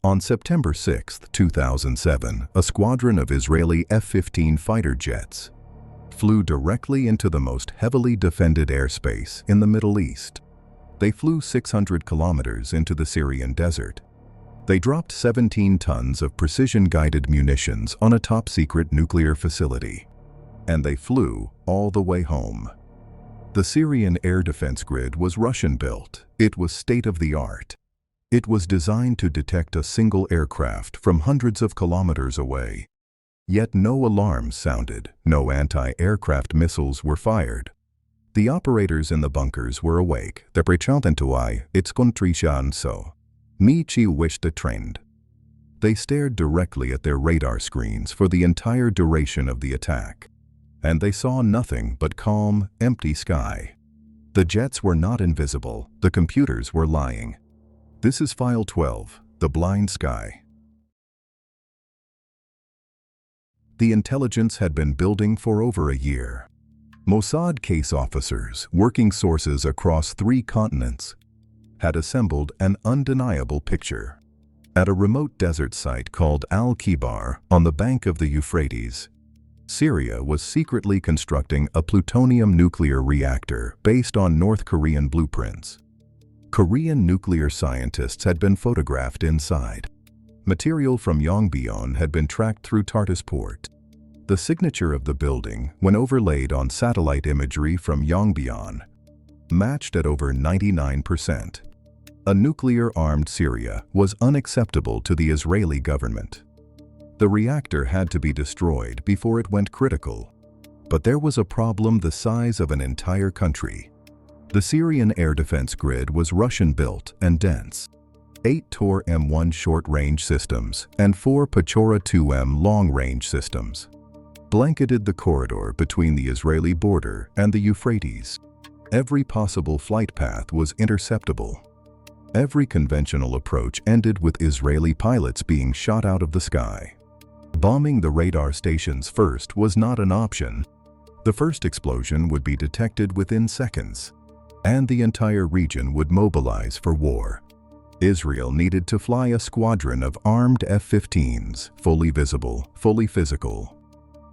On September 6, 2007, a squadron of Israeli F-15 fighter jets flew directly into the most heavily defended airspace in the Middle East. They flew 600 kilometers into the Syrian desert. They dropped 17 tons of precision-guided munitions on a top-secret nuclear facility. And they flew all the way home. The Syrian air defense grid was Russian-built. It was state-of-the-art. It was designed to detect a single aircraft from hundreds of kilometers away. Yet no alarms sounded, no anti-aircraft missiles were fired. The operators in the bunkers were awake. The pretentuai, it's contrition so. Michi wished a trend. They stared directly at their radar screens for the entire duration of the attack. And they saw nothing but calm, empty sky. The jets were not invisible. The computers were lying. This is File 12, The Blind Sky. The intelligence had been building for over a year. Mossad case officers, working sources across 3 continents, had assembled an undeniable picture. At a remote desert site called Al-Kibar, on the bank of the Euphrates, Syria was secretly constructing a plutonium nuclear reactor based on North Korean blueprints. Korean nuclear scientists had been photographed inside. Material from Yongbyon had been tracked through Tartus port. The signature of the building, when overlaid on satellite imagery from Yongbyon, matched at over 99%. A nuclear-armed Syria was unacceptable to the Israeli government. The reactor had to be destroyed before it went critical. But there was a problem the size of an entire country. The Syrian air defense grid was Russian-built and dense. 8 THEOREM-1 short-range systems and 4 Pechora 2M long-range systems blanketed the corridor between the Israeli border and the Euphrates. Every possible flight path was interceptable. Every conventional approach ended with Israeli pilots being shot out of the sky. Bombing the radar stations first was not an option. The first explosion would be detected within seconds, and the entire region would mobilize for war. Israel needed to fly a squadron of armed F-15s, fully visible, fully physical.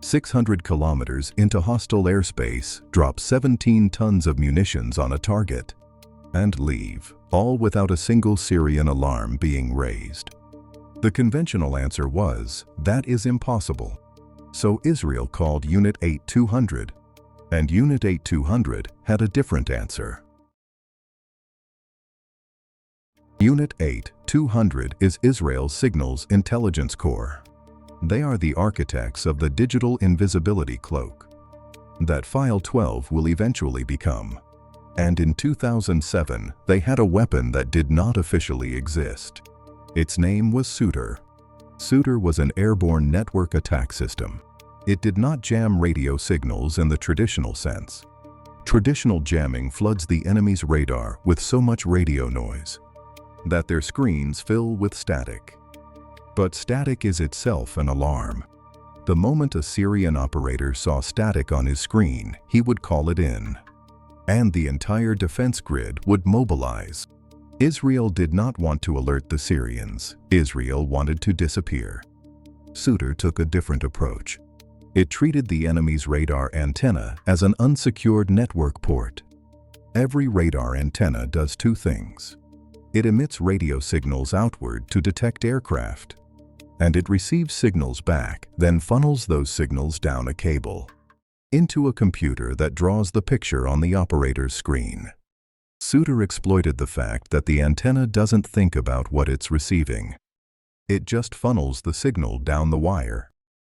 600 kilometers into hostile airspace, drop 17 tons of munitions on a target, and leave, all without a single Syrian alarm being raised. The conventional answer was, that is impossible. So Israel called Unit 8200, and Unit 8200 had a different answer. Unit 8200 is Israel's Signals Intelligence Corps. They are the architects of the digital invisibility cloak that File 12 will eventually become. And in 2007, they had a weapon that did not officially exist. Its name was SUTER. SUTER was an airborne network attack system. It did not jam radio signals in the traditional sense. Traditional jamming floods the enemy's radar with so much radio noise that their screens fill with static. But static is itself an alarm. The moment a Syrian operator saw static on his screen, he would call it in. And the entire defense grid would mobilize. Israel did not want to alert the Syrians. Israel wanted to disappear. SUTER took a different approach. It treated the enemy's radar antenna as an unsecured network port. Every radar antenna does 2 things. It emits radio signals outward to detect aircraft, and it receives signals back, then funnels those signals down a cable into a computer that draws the picture on the operator's screen. SUTER exploited the fact that the antenna doesn't think about what it's receiving. It just funnels the signal down the wire.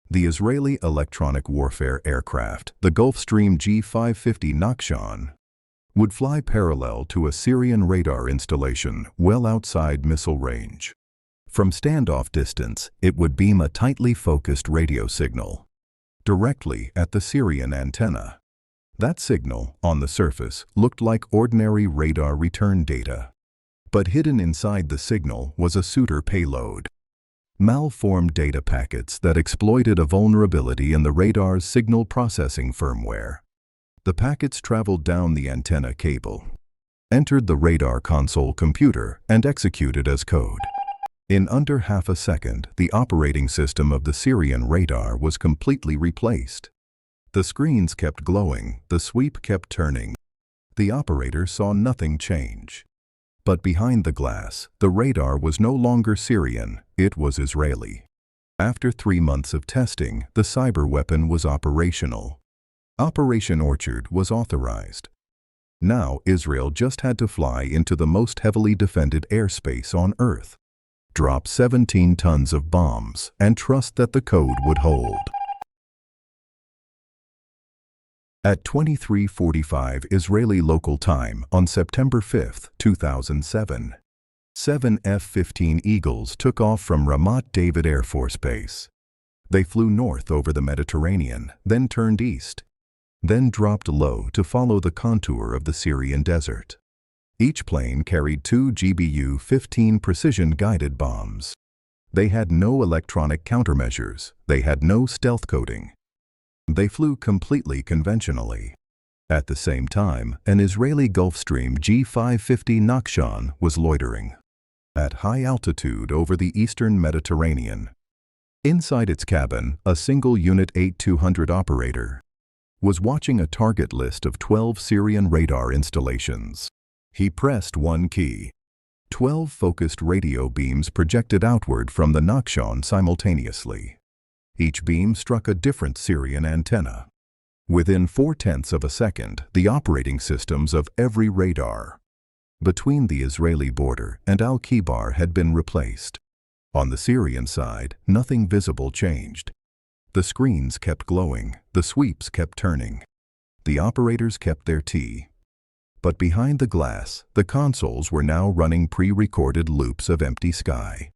The Israeli electronic warfare aircraft, the Gulfstream G550 Nakhshan, would fly parallel to a Syrian radar installation well outside missile range. From standoff distance, it would beam a tightly focused radio signal directly at the Syrian antenna. That signal, on the surface, looked like ordinary radar return data. But hidden inside the signal was a SUTER payload. Malformed data packets that exploited a vulnerability in the radar's signal processing firmware. The packets traveled down the antenna cable, entered the radar console computer, and executed as code. In under half a second, the operating system of the Syrian radar was completely replaced. The screens kept glowing, the sweep kept turning. The operator saw nothing change. But behind the glass, the radar was no longer Syrian, it was Israeli. After 3 months of testing, the cyber weapon was operational. Operation Orchard was authorized. Now Israel just had to fly into the most heavily defended airspace on Earth, drop 17 tons of bombs, and trust that the code would hold. At 23:45 Israeli local time on September 5, 2007, 7 F-15 Eagles took off from Ramat David Air Force Base. They flew north over the Mediterranean, then turned east, then dropped low to follow the contour of the Syrian desert. Each plane carried 2 GBU-15 precision-guided bombs. They had no electronic countermeasures. They had no stealth coding. They flew completely conventionally. At the same time, an Israeli Gulfstream G550 Nakhshan was loitering at high altitude over the eastern Mediterranean. Inside its cabin, a single Unit 8200 operator was watching a target list of 12 Syrian radar installations. He pressed one key. 12 focused radio beams projected outward from the Nakhshan simultaneously. Each beam struck a different Syrian antenna. Within 0.4 of a second, the operating systems of every radar between the Israeli border and Al-Kibar had been replaced. On the Syrian side, nothing visible changed. The screens kept glowing, the sweeps kept turning. The operators kept their tea. But behind the glass, the consoles were now running pre-recorded loops of empty sky.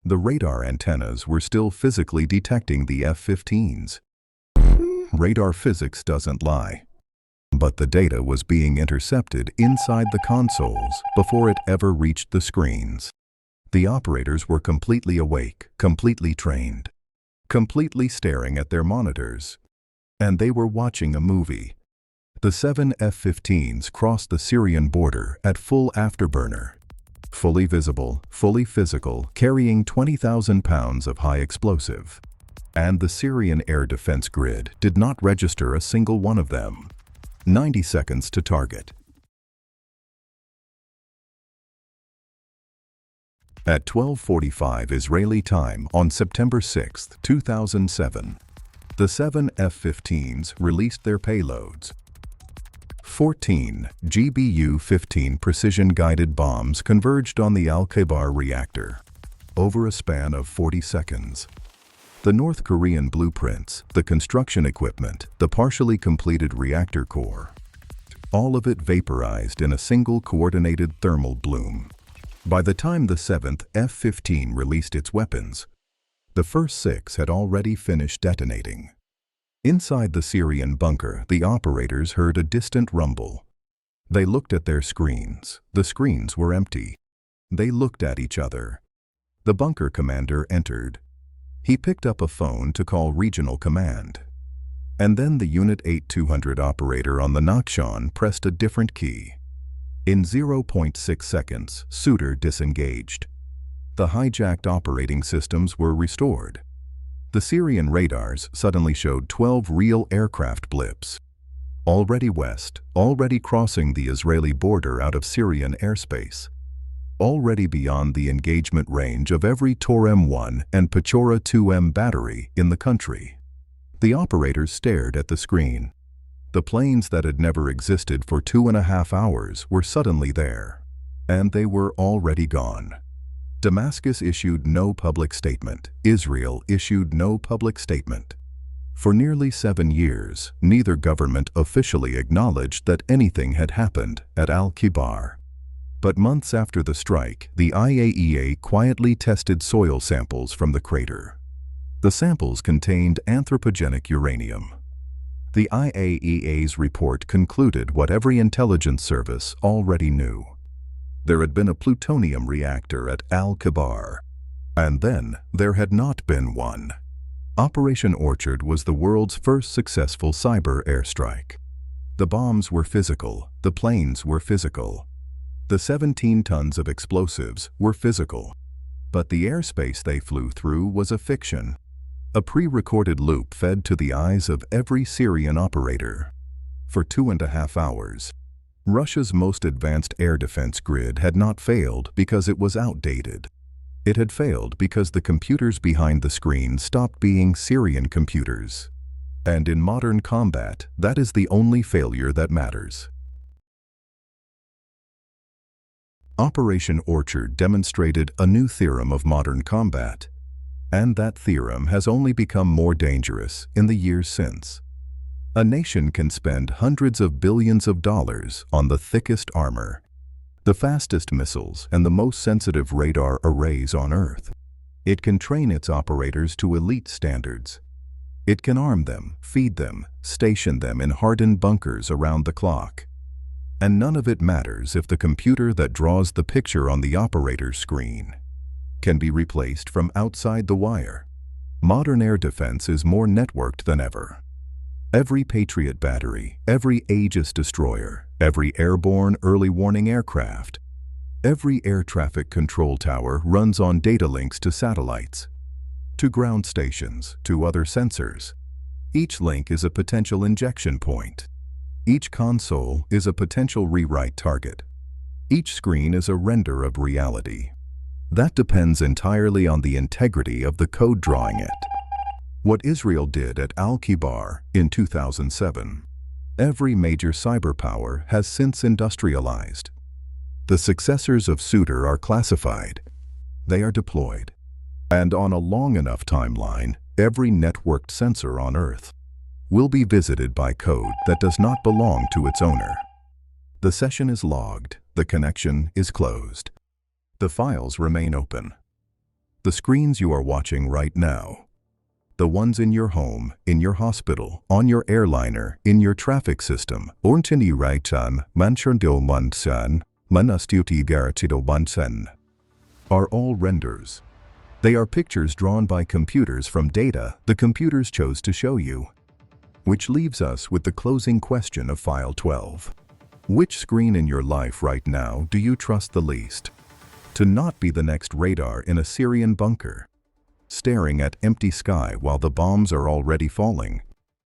The radar antennas were still physically detecting the F-15s. Radar physics doesn't lie. But the data was being intercepted inside the consoles before it ever reached the screens. The operators were completely awake, completely trained, completely staring at their monitors. And they were watching a movie. The 7 F-15s crossed the Syrian border at full afterburner. Fully visible, fully physical, carrying 20,000 pounds of high explosive. And the Syrian air defense grid did not register a single one of them. 90 seconds to target. At 12:45 Israeli time on September 6, 2007, the 7 F-15s released their payloads. 14 GBU-15 precision-guided bombs converged on the Al-Kibar reactor over a span of 40 seconds. The North Korean blueprints, the construction equipment, the partially completed reactor core, all of it vaporized in a single coordinated thermal bloom. By the time the 7th F-15 released its weapons, the first 6 had already finished detonating. Inside the Syrian bunker, the operators heard a distant rumble. They looked at their screens. The screens were empty. They looked at each other. The bunker commander entered. He picked up a phone to call regional command. And then the Unit 8200 operator on the Nakhshan pressed a different key. In 0.6 seconds, SUTER disengaged. The hijacked operating systems were restored. The Syrian radars suddenly showed 12 real aircraft blips. Already west, already crossing the Israeli border out of Syrian airspace. Already beyond the engagement range of every THEOREM 1 and Pechora 2M battery in the country. The operators stared at the screen. The planes that had never existed for 2.5 hours were suddenly there. And they were already gone. Damascus issued no public statement. Israel issued no public statement. For nearly 7 years, neither government officially acknowledged that anything had happened at Al-Kibar. But months after the strike, the IAEA quietly tested soil samples from the crater. The samples contained anthropogenic uranium. The IAEA's report concluded what every intelligence service already knew. There had been a plutonium reactor at Al-Kibar. And then there had not been one. Operation Orchard was the world's first successful cyber airstrike. The bombs were physical, the planes were physical. The 17 tons of explosives were physical. But the airspace they flew through was a fiction. A pre-recorded loop fed to the eyes of every Syrian operator. For 2.5 hours. Russia's most advanced air defense grid had not failed because it was outdated. It had failed because the computers behind the screen stopped being Syrian computers. And in modern combat, that is the only failure that matters. Operation Orchard demonstrated a new theorem of modern combat. And that theorem has only become more dangerous in the years since. A nation can spend hundreds of billions of dollars on the thickest armor, the fastest missiles, and the most sensitive radar arrays on Earth. It can train its operators to elite standards. It can arm them, feed them, station them in hardened bunkers around the clock. And none of it matters if the computer that draws the picture on the operator's screen can be replaced from outside the wire. Modern air defense is more networked than ever. Every Patriot battery, every Aegis destroyer, every airborne early warning aircraft, every air traffic control tower runs on data links to satellites, to ground stations, to other sensors. Each link is a potential injection point. Each console is a potential rewrite target. Each screen is a render of reality. That depends entirely on the integrity of the code drawing it. What Israel did at Al-Kibar in 2007. Every major cyberpower has since industrialized. The successors of SUTER are classified. They are deployed. And on a long enough timeline, every networked sensor on Earth will be visited by code that does not belong to its owner. The session is logged. The connection is closed. The files remain open. The screens you are watching right now, the ones in your home, in your hospital, on your airliner, in your traffic system, are all renders. They are pictures drawn by computers from data the computers chose to show you. Which leaves us with the closing question of File 12. Which screen in your life right now do you trust the least? To not be the next radar in a Syrian bunker, staring at empty sky while the bombs are already falling,